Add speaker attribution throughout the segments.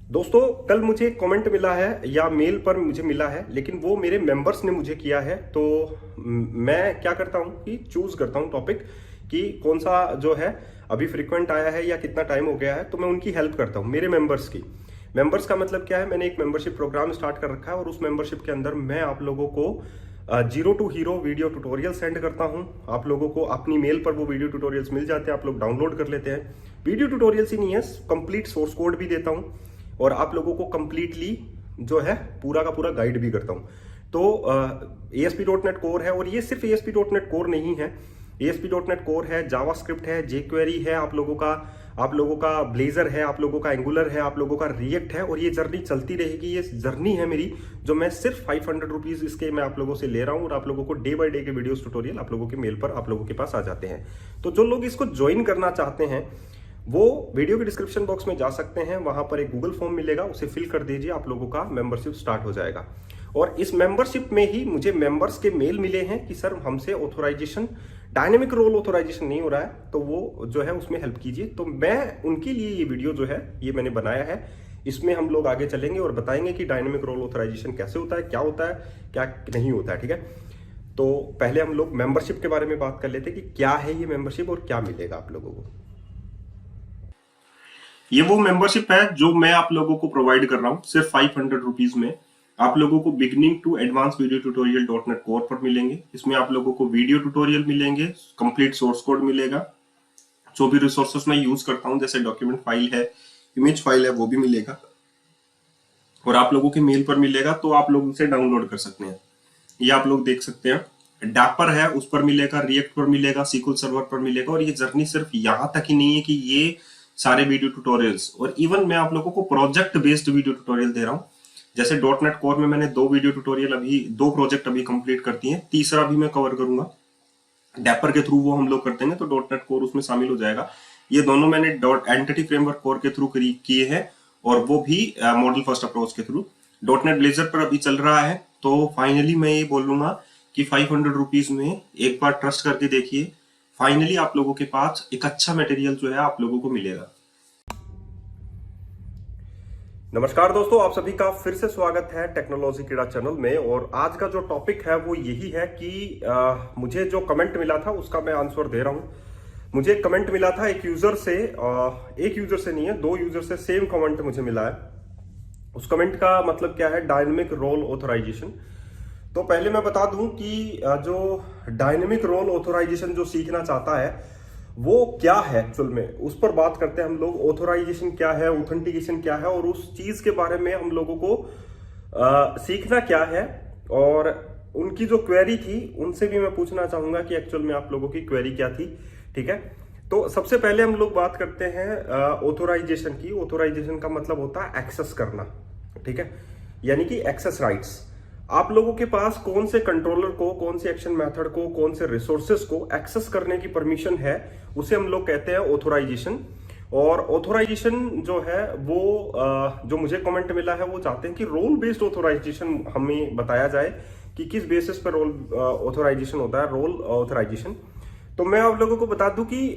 Speaker 1: दोस्तों, कल मुझे कमेंट मिला है या मेल पर मुझे मिला है, लेकिन वो मेरे मेंबर्स ने मुझे किया है। तो मैं क्या करता हूँ कि चूज करता हूँ टॉपिक कि कौन सा जो है अभी फ्रिक्वेंट आया है या कितना टाइम हो गया है, तो मैं उनकी हेल्प करता हूँ, मेरे मेंबर्स की। मेंबर्स का मतलब क्या है, मैंने एक मेंबरशिप प्रोग्राम स्टार्ट कर रखा है और उस मेंबरशिप के अंदर मैं आप लोगों को zero to hero video tutorial send करता हूं। आप लोगों को अपनी मेल पर वो वीडियो ट्यूटोरियल्स मिल जाते हैं, आप लोग डाउनलोड कर लेते हैं। वीडियो ट्यूटोरियल्स ही नहीं है, कंप्लीट सोर्स कोड भी देता हूं और आप लोगों को कंप्लीटली जो है पूरा का पूरा गाइड भी करता हूं। तो ASP.NET कोर है, और ये सिर्फ ASP.NET कोर नहीं है। ASP.NEट कोर है, जावास्क्रिप्ट है, jQuery है, आप लोगों का ब्लेजर है, आप लोगों का एंगुलर है, आप लोगों का रिएक्ट है, और ये जर्नी चलती रहेगी। ये जर्नी है मेरी, जो मैं सिर्फ 500 रुपीज इसके मैं आप लोगों से ले रहा हूं, और आप लोगों को डे बाय डे के वीडियोस ट्यूटोरियल आप लोगों के मेल पर आप लोगों के पास आ जाते हैं। तो जो लोग इसको ज्वाइन करना चाहते हैं वो वीडियो के डिस्क्रिप्शन बॉक्स में जा सकते हैं, वहां पर एक गूगल फॉर्म मिलेगा, उसे फिल कर दीजिए, आप लोगों का मेंबरशिप स्टार्ट हो जाएगा। और इस मेंबरशिप में ही मुझे मेंबर्स के मेल मिले हैं कि सर हमसे ऑथोराइजेशन, डायनेमिक रोल ऑथोराइजेशन नहीं हो रहा है, तो वो जो है उसमें हेल्प कीजिए। तो मैं उनके लिए ये वीडियो जो है ये मैंने बनाया है। इसमें हम लोग आगे चलेंगे और बताएंगे कि डायनेमिक रोल ऑथोराइजेशन कैसे होता है, क्या नहीं होता है। ठीक है, तो पहले हम लोग मेंबरशिप के बारे में बात कर लेते हैं कि क्या है ये मेंबरशिप और क्या मिलेगा आप लोगों को। ये वो मेंबरशिप है जो मैं आप लोगों को प्रोवाइड कर रहा हूं सिर्फ 500 रुपीज में। आप लोगों को beginning to advance video tutorial .NET core पर मिलेंगे। इसमें आप लोगों को वीडियो ट्यूटोरियल मिलेंगे, कंप्लीट सोर्स कोड मिलेगा, जो भी रिसोर्सेस मैं यूज करता हूं जैसे डॉक्यूमेंट फाइल है, इमेज फाइल है, वो भी मिलेगा, और आप लोगों के मेल पर मिलेगा, तो आप लोग उसे डाउनलोड कर सकते हैं। ये आप लोग देख सकते हैं, डैपर है उस पर मिलेगा, रिएक्ट पर मिलेगा, SQL सर्वर पर मिलेगा। और ये जर्नी सिर्फ यहाँ तक ही नहीं है कि ये सारे वीडियो ट्यूटोरियल्स, और इवन मैं आप लोगों को प्रोजेक्ट बेस्ड वीडियो ट्यूटोरियल दे रहा हूँ। जैसे .NET कोर में मैंने 2 वीडियो ट्यूटोरियल दो प्रोजेक्ट अभी कंप्लीट करती हैं, तीसरा भी मैं कवर करूंगा। डैपर के थ्रू वो हम लोग करते हैं, तो .NET कोर उसमें शामिल हो जाएगा। ये दोनों मैंने एंटिटी फ्रेमवर्क कोर के थ्रू किए हैं, और वो भी मॉडल फर्स्ट अप्रोच के थ्रू। .NET ब्लेजर पर अभी चल रहा है। तो फाइनली मैं ये बोलूंगा कि 500 रुपीज में एक बार ट्रस्ट करके देखिए, फाइनली आप लोगों के पास एक अच्छा मटेरियल जो है आप लोगों को मिलेगा। नमस्कार दोस्तों, आप सभी का फिर से स्वागत है टेक्नोलॉजी कीड़ा चैनल में। और आज का जो टॉपिक है वो यही है कि मुझे जो कमेंट मिला था उसका मैं आंसर दे रहा हूं। मुझे एक कमेंट मिला था एक यूजर से, एक यूजर से नहीं है, 2 यूजर से सेम कमेंट मुझे मिला है। उस कमेंट का मतलब क्या है, डायनेमिक रोल ऑथोराइजेशन। तो पहले मैं बता दूं कि जो डायनेमिक रोल ऑथोराइजेशन जो सीखना चाहता है वो क्या है एक्चुअल में, उस पर बात करते हैं हम लोग। ऑथोराइजेशन क्या है, ऑथेंटिकेशन क्या है, और उस चीज के बारे में हम लोगों को सीखना क्या है। और उनकी जो क्वेरी थी उनसे भी मैं पूछना चाहूंगा कि एक्चुअल में आप लोगों की क्वेरी क्या थी। ठीक है, तो सबसे पहले हम लोग बात करते हैं ऑथोराइजेशन की। ऑथोराइजेशन का मतलब होता है एक्सेस करना। ठीक है, यानी कि एक्सेस राइट्स। आप लोगों के पास कौन से कंट्रोलर को, कौन से एक्शन मेथड को, कौन से रिसोर्सेस को एक्सेस करने की परमिशन है, उसे हम लोग कहते हैं ऑथोराइजेशन। और ऑथोराइजेशन जो है वो जो मुझे कमेंट मिला है वो चाहते हैं कि रोल बेस्ड ऑथोराइजेशन हमें बताया जाए कि किस बेसिस पर रोल ऑथोराइजेशन होता है, रोल ऑथोराइजेशन। तो मैं आप लोगों को बता दूं कि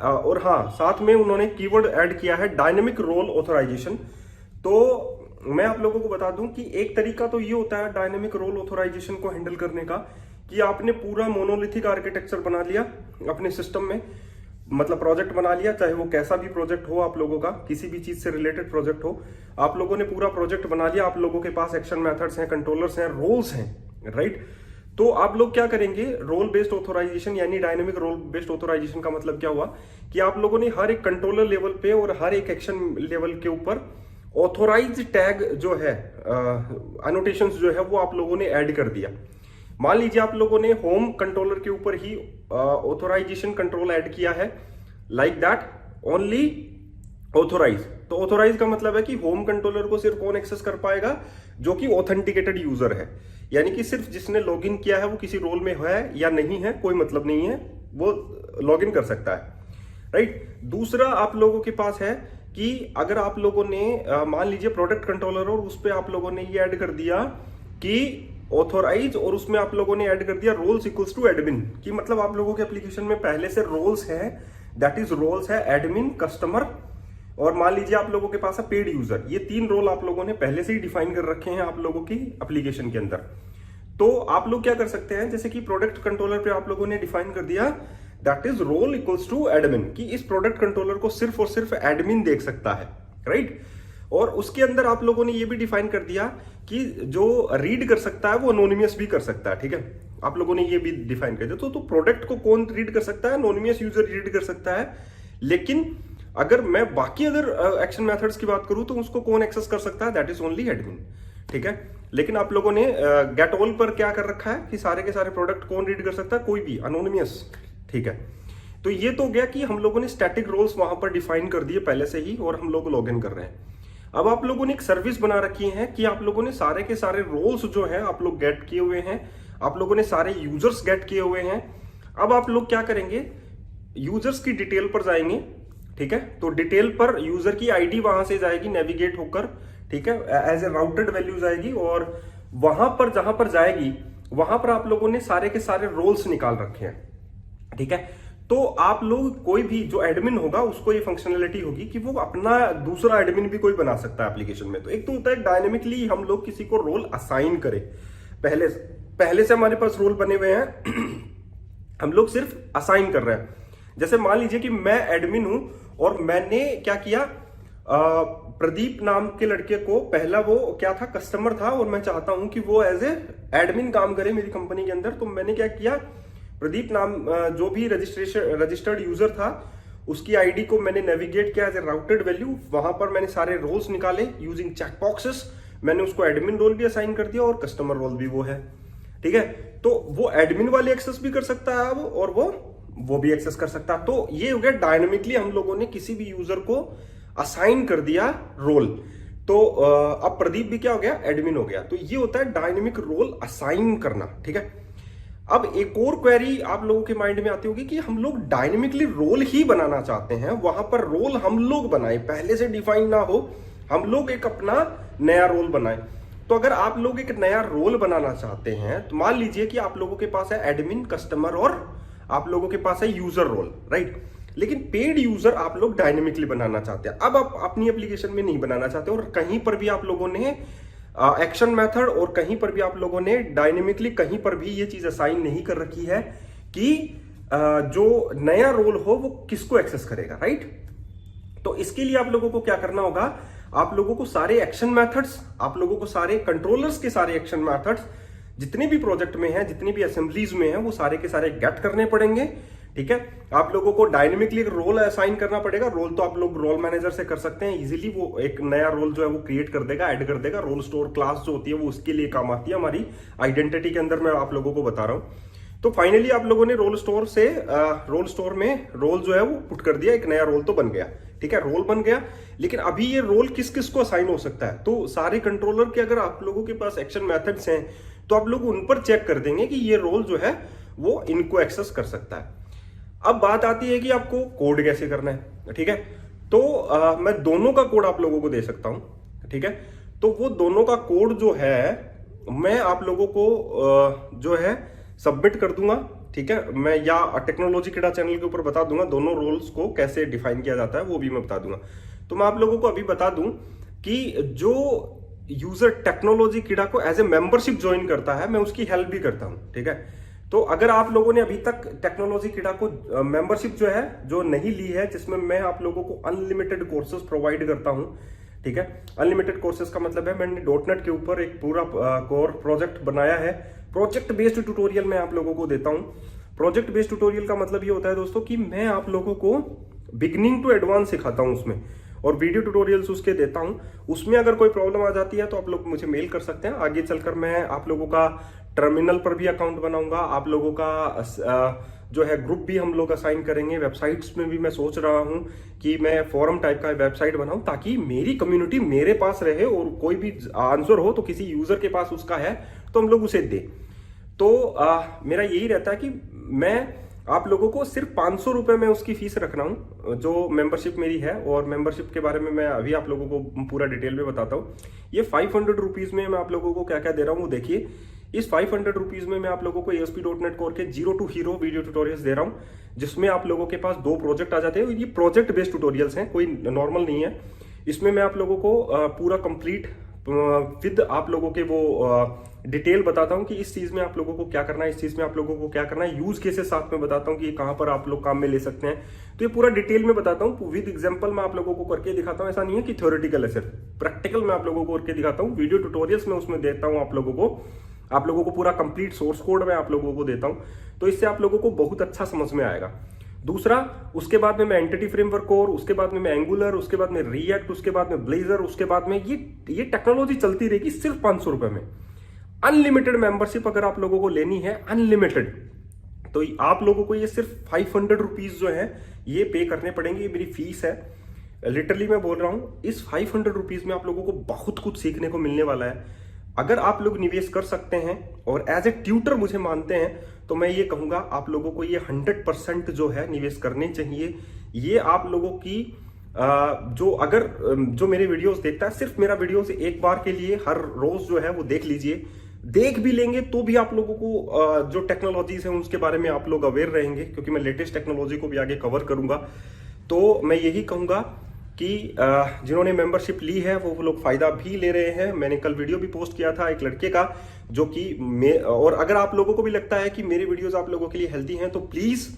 Speaker 1: और हाँ, साथ में उन्होंने कीवर्ड ऐड किया है डायनेमिक रोल ऑथोराइजेशन। तो मैं आप लोगों को बता दूं कि एक तरीका तो ये होता है डायनेमिक रोल ऑथोराइजेशन को हैंडल करने का कि आपने पूरा मोनोलिथिक आर्किटेक्चर बना लिया अपने सिस्टम में, मतलब प्रोजेक्ट बना लिया, चाहे वो कैसा भी प्रोजेक्ट हो आप लोगों का, किसी भी चीज से रिलेटेड प्रोजेक्ट हो, आप लोगों ने पूरा प्रोजेक्ट बना लिया। आप लोगों के पास एक्शन मेथड्स हैं, कंट्रोलर्स हैं, रोल्स हैं, राइट। तो आप लोग क्या करेंगे, रोल बेस्ड ऑथोराइजेशन यानी डायनेमिक रोल बेस्ड ऑथोराइजेशन का मतलब क्या हुआ कि आप लोगों ने हर एक कंट्रोलर लेवल पे और हर एक एक्शन लेवल के ऊपर ऑथोराइज टैग जो है, अनोटेशंस जो है वो आप लोगों ने ऐड कर दिया। मान लीजिए आप लोगों ने होम कंट्रोलर के ऊपर ही ऑथोराइजेशन कंट्रोल ऐड किया है, लाइक दैट ओनली ऑथोराइज। तो ऑथोराइज का मतलब है कि होम कंट्रोलर को सिर्फ कौन एक्सेस कर पाएगा, जो कि ऑथेंटिकेटेड यूजर है, यानी कि सिर्फ जिसने लॉगिन किया है वो किसी रोल में है या नहीं है कोई मतलब नहीं है, वो लॉगिन कर सकता है, राइट। दूसरा आप लोगों के पास है कि अगर आप लोगों ने मान लीजिए प्रोडक्ट कंट्रोलर और उस पर आप लोगों ने ये ऐड कर दिया कि ऑथोराइज, और उसमें आप लोगों ने ऐड कर दिया रोल्स इक्वल्स टू एडमिन, कि मतलब आप लोगों के एप्लीकेशन में पहले से रोल्स है, दैट इज रोल्स है एडमिन, कस्टमर, और मान लीजिए आप लोगों के पास है पेड यूजर। ये 3 रोल आप लोगों ने पहले से ही डिफाइन कर रखे हैं आप लोगों की एप्लीकेशन के अंदर। तो आप लोग क्या कर सकते हैं, जैसे कि प्रोडक्ट कंट्रोलर पे आप लोगों ने डिफाइन कर दिया that is role equals to admin, कि इस प्रोडक्ट कंट्रोलर को सिर्फ और सिर्फ एडमिन देख सकता है, राइट। और उसके अंदर आप लोगों ने ये भी डिफाइन कर दिया कि जो रीड कर सकता है वो एनोनिमस भी कर सकता है, ठीक है। आप लोगों ने ये भी डिफाइन कर दिया। तो प्रोडक्ट को कौन रीड कर सकता है, एनोनिमस यूजर रीड कर सकता है। लेकिन अगर मैं बाकी अदर एक्शन मेथड्स की बात करूं तो उसको कौन एक्सेस कर सकता है, दैट इज ओनली एडमिन, ठीक है। लेकिन आप लोगों ने गेट ऑल पर क्या कर रखा है कि सारे के सारे प्रोडक्ट कौन रीड कर सकता है, कोई भी, एनोनिमस, ठीक है। तो ये तो गया कि हम लोगों ने स्टैटिक रोल्स वहां पर डिफाइन कर दिए पहले से ही और हम लोग लॉग इन कर रहे हैं। अब आप लोगों ने एक सर्विस बना रखी है कि आप लोगों ने सारे के सारे रोल्स जो है आप लोग गेट किए हुए हैं, आप लोगों ने सारे यूजर्स गेट किए हुए हैं। अब आप लोग क्या करेंगे, यूजर्स की डिटेल पर जाएंगे, ठीक है। तो डिटेल पर यूजर की आईडी वहां से जाएगी नेविगेट होकर, ठीक है, एज ए राउटेड वैल्यू जाएगी। और वहां पर जहां पर जाएगी वहां पर आप लोगों ने सारे के सारे रोल्स निकाल रखे हैं, ठीक है। तो आप लोग कोई भी जो एडमिन होगा उसको ये फंक्शनलिटी होगी कि वो अपना दूसरा एडमिन भी कोई बना सकता है एप्लीकेशन में। तो एक तो होता है डायनेमिकली हम लोग किसी को रोल असाइन करें, पहले से हमारे पास रोल बने हुए हैं हम लोग सिर्फ असाइन कर रहे हैं। जैसे मान लीजिए कि मैं एडमिन हूं और मैंने क्या किया, प्रदीप नाम के लड़के को, पहला वो क्या था, कस्टमर था, और मैं चाहता हूं कि वो एज ए एडमिन काम करे मेरी कंपनी के अंदर। तो मैंने क्या किया, प्रदीप नाम जो भी रजिस्टर्ड यूजर था उसकी आईडी को मैंने नेविगेट किया एज ए राउटेड वैल्यू। वहां पर मैंने सारे रोल्स निकाले यूजिंग चेकबॉक्सेस, मैंने उसको एडमिन रोल भी असाइन कर दिया और कस्टमर रोल भी वो है, ठीक है। तो वो एडमिन वाले एक्सेस भी कर सकता है अब, और वो भी एक्सेस कर सकता है। तो ये हो गया डायनेमिकली हम लोगों ने किसी भी यूजर को असाइन कर दिया रोल। तो अब प्रदीप भी क्या हो गया, एडमिन हो गया। तो ये होता है डायनेमिक रोल असाइन करना, ठीक है। अब एक और क्वेरी आप लोगों के माइंड में आती होगी कि हम लोग डायनेमिकली रोल ही बनाना चाहते हैं, वहां पर रोल हम लोग बनाए, पहले से डिफाइन ना हो, हम लोग एक अपना नया रोल बनाए। तो अगर आप लोग एक नया रोल बनाना चाहते हैं तो मान लीजिए कि आप लोगों के पास है एडमिन, कस्टमर और आप लोगों के पास है यूजर रोल, राइट। लेकिन पेड यूजर आप लोग डायनेमिकली बनाना चाहते हैं। अब आप अपनी एप्लीकेशन में नहीं बनाना चाहते और कहीं पर भी आप लोगों ने एक्शन मेथड और कहीं पर भी आप लोगों ने डायनेमिकली कहीं पर भी ये चीज असाइन नहीं कर रखी है कि जो नया रोल हो वो किसको एक्सेस करेगा, राइट। तो इसके लिए आप लोगों को क्या करना होगा, आप लोगों को सारे एक्शन मेथड्स, आप लोगों को सारे कंट्रोलर्स के सारे एक्शन मेथड्स जितने भी प्रोजेक्ट में हैं, जितनी भी असेंबलीज में हैं, वो सारे के सारे गेट करने पड़ेंगे, ठीक है। आप लोगों को डायनेमिकली एक रोल असाइन करना पड़ेगा। रोल तो आप लोग रोल मैनेजर से कर सकते हैं इजीली, वो एक नया रोल जो है वो क्रिएट कर देगा, ऐड कर देगा। रोल स्टोर क्लास जो होती है वो उसके लिए काम आती है हमारी आइडेंटिटी के अंदर, मैं आप लोगों को बता रहा हूं। तो फाइनली आप लोगों ने रोल स्टोर में रोल जो है वो पुट कर दिया, एक नया रोल तो बन गया, ठीक है, रोल बन गया। लेकिन अभी ये रोल किस किस को असाइन हो सकता है, तो सारे कंट्रोलर के अगर आप लोगों के पास एक्शन मेथड्स हैं तो आप लोग उन पर चेक कर देंगे कि ये रोल जो है वो इनको एक्सेस कर सकता है। अब बात आती है कि आपको कोड कैसे करना है, ठीक है। तो मैं दोनों का कोड आप लोगों को दे सकता हूं, ठीक है। तो वो दोनों का कोड जो है मैं आप लोगों को जो है सबमिट कर दूंगा, ठीक है। मैं या टेक्नोलॉजी किडा चैनल के ऊपर बता दूंगा दोनों रोल्स को कैसे डिफाइन किया जाता है, वो भी मैं बता दूंगा। तो मैं आप लोगों को अभी बता दूं कि जो यूजर टेक्नोलॉजी किडा को एज ए मेंबरशिप ज्वाइन करता है मैं उसकी हेल्प भी करता हूं, ठीक है। तो अगर आप लोगों ने अभी तक टेक्नोलॉजी किडा को मेंबरशिप जो है जो नहीं ली है, जिसमें मैं आप लोगों को अनलिमिटेड कोर्सेज प्रोवाइड करता हूं, ठीक है। अनलिमिटेड कोर्सेज का मतलब है मैंने डॉटनेट के ऊपर एक पूरा कोर प्रोजेक्ट बनाया है, प्रोजेक्ट बेस्ड ट्यूटोरियल मैं आप लोगों को देता हूं। प्रोजेक्ट बेस्ड ट्यूटोरियल का मतलब ये होता है दोस्तों कि मैं आप लोगों को बिगिनिंग टू एडवांस सिखाता हूं उसमें, और वीडियो ट्यूटोरियल्स उसके देता हूं। उसमें अगर कोई प्रॉब्लम आ जाती है तो आप लोग मुझे मेल कर सकते हैं। आगे चलकर मैं आप लोगों का टर्मिनल पर भी अकाउंट बनाऊंगा, आप लोगों का जो है ग्रुप भी हम लोग असाइन करेंगे। वेबसाइट्स में भी मैं सोच रहा हूं कि मैं फोरम टाइप का वेबसाइट बनाऊं ताकि मेरी कम्युनिटी मेरे पास रहे और कोई भी आंसर हो तो किसी यूजर के पास उसका है तो हम लोग उसे दें। तो मेरा यही रहता है कि मैं आप लोगों को सिर्फ 500 रुपए में उसकी फीस रख रहा हूं जो मेंबरशिप मेरी है, और मेंबरशिप के बारे में मैं अभी आप लोगों को पूरा डिटेल में बताता हूं। ये 500 रुपीज में मैं आप लोगों को क्या क्या दे रहा हूं वो देखिए। इस 500 रुपीज में मैं आप लोगों को ASP.NET Core के 0 to हीरो वीडियो ट्यूटोरियल्स दे रहा हूं, जिसमें आप लोगों के पास 2 प्रोजेक्ट आ जाते हैं। ये प्रोजेक्ट बेस्ड ट्यूटोरियल्स हैं, कोई नॉर्मल नहीं है। इसमें मैं आप लोगों को पूरा कंप्लीट विद आप लोगों के वो डिटेल बताता हूं कि इस चीज में आप लोगों को क्या करना है, इस चीज में आप लोगों को क्या करना है, यूज केसेस साथ में बताता हूं कि कहां पर आप लोग काम में ले सकते हैं। तो ये पूरा डिटेल में बताता हूं, विद एग्जांपल मैं आप लोगों को करके दिखाता हूं। ऐसा नहीं है कि थ्योरेटिकल है, सिर्फ प्रैक्टिकल मैं आप लोगों को करके दिखाता हूं। वीडियो ट्यूटोरियल्स में उसमें देता हूं आप लोगों को पूरा कंप्लीट सोर्स कोड मैं आप लोगों को देता हूं, तो इससे आप लोगों को बहुत अच्छा समझ में आएगा। दूसरा, उसके बाद में मैं एंटिटी फ्रेमवर्क कोर, उसके बाद में मैं एंगुलर, उसके बाद में रिएक्ट, उसके बाद में ब्लेजर, उसके बाद में ये टेक्नोलॉजी चलती रहेगी सिर्फ 500 रुपए में। अनलिमिटेड मेंबरशिप अगर आप लोगों को लेनी है, अनलिमिटेड, तो आप लोगों को ये सिर्फ 500 रुपीज जो है ये पे करने पड़ेंगे। ये मेरी फीस है, लिटरली मैं बोल रहा हूं। इस 500 रुपीज में आप लोगों को बहुत कुछ सीखने को मिलने वाला है। अगर आप लोग निवेश कर सकते हैं और एज ए ट्यूटर मुझे मानते हैं, तो मैं ये कहूंगा आप लोगों को ये 100% जो है निवेश करने चाहिए। ये आप लोगों की जो मेरे वीडियोस देखता है, सिर्फ मेरा वीडियोस एक बार के लिए हर रोज जो है वो देख लीजिए। देख भी लेंगे तो भी आप लोगों को जो टेक्नोलॉजीज हैं उसके बारे में आप लोग अवेयर रहेंगे, क्योंकि मैं लेटेस्ट टेक्नोलॉजी को भी आगे कवर करूंगा। तो मैं यही कहूंगा कि जिन्होंने मेंबरशिप ली है वो लोग फायदा भी ले रहे हैं। मैंने कल वीडियो भी पोस्ट किया था एक लड़के का, जो कि और अगर आप लोगों को भी लगता है कि मेरे वीडियोस आप लोगों के लिए हेल्दी हैं, तो प्लीज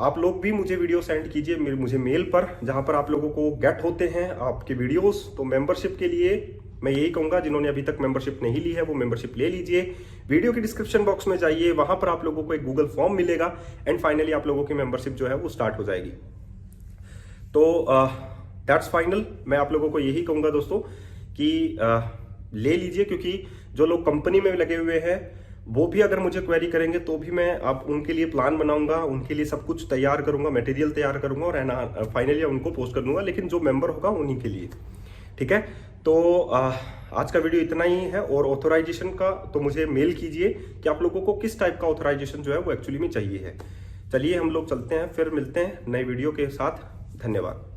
Speaker 1: आप लोग भी मुझे वीडियो सेंड कीजिए मुझे मेल पर, जहां पर आप लोगों को गेट होते हैं आपके वीडियोस। तो मेंबरशिप के लिए मैं यही कहूंगा, जिन्होंने अभी तक मेंबरशिप नहीं ली है वो मेंबरशिप ले लीजिए। वीडियो के डिस्क्रिप्शन बॉक्स में जाइए, वहां पर आप लोगों को एक गूगल फॉर्म मिलेगा एंड फाइनली आप लोगों की मेंबरशिप जो है वो स्टार्ट हो जाएगी। तो दैट्स फाइनल। मैं आप लोगों को यही कहूंगा दोस्तों कि ले लीजिए, क्योंकि जो लोग कंपनी में लगे हुए हैं वो भी अगर मुझे क्वेरी करेंगे तो भी मैं अब उनके लिए प्लान बनाऊंगा, उनके लिए सब कुछ तैयार करूंगा, मटेरियल तैयार करूंगा और फाइनली उनको पोस्ट कर दूंगा। लेकिन जो मेंबर होगा उन्हीं के लिए, ठीक है। तो आज का वीडियो इतना ही है। और ऑथोराइजेशन का तो मुझे मेल कीजिए कि आप लोगों को किस टाइप का ऑथोराइजेशन जो है वो एक्चुअली में चाहिए है। चलिए हम लोग चलते हैं, फिर मिलते हैं नए वीडियो के साथ। धन्यवाद।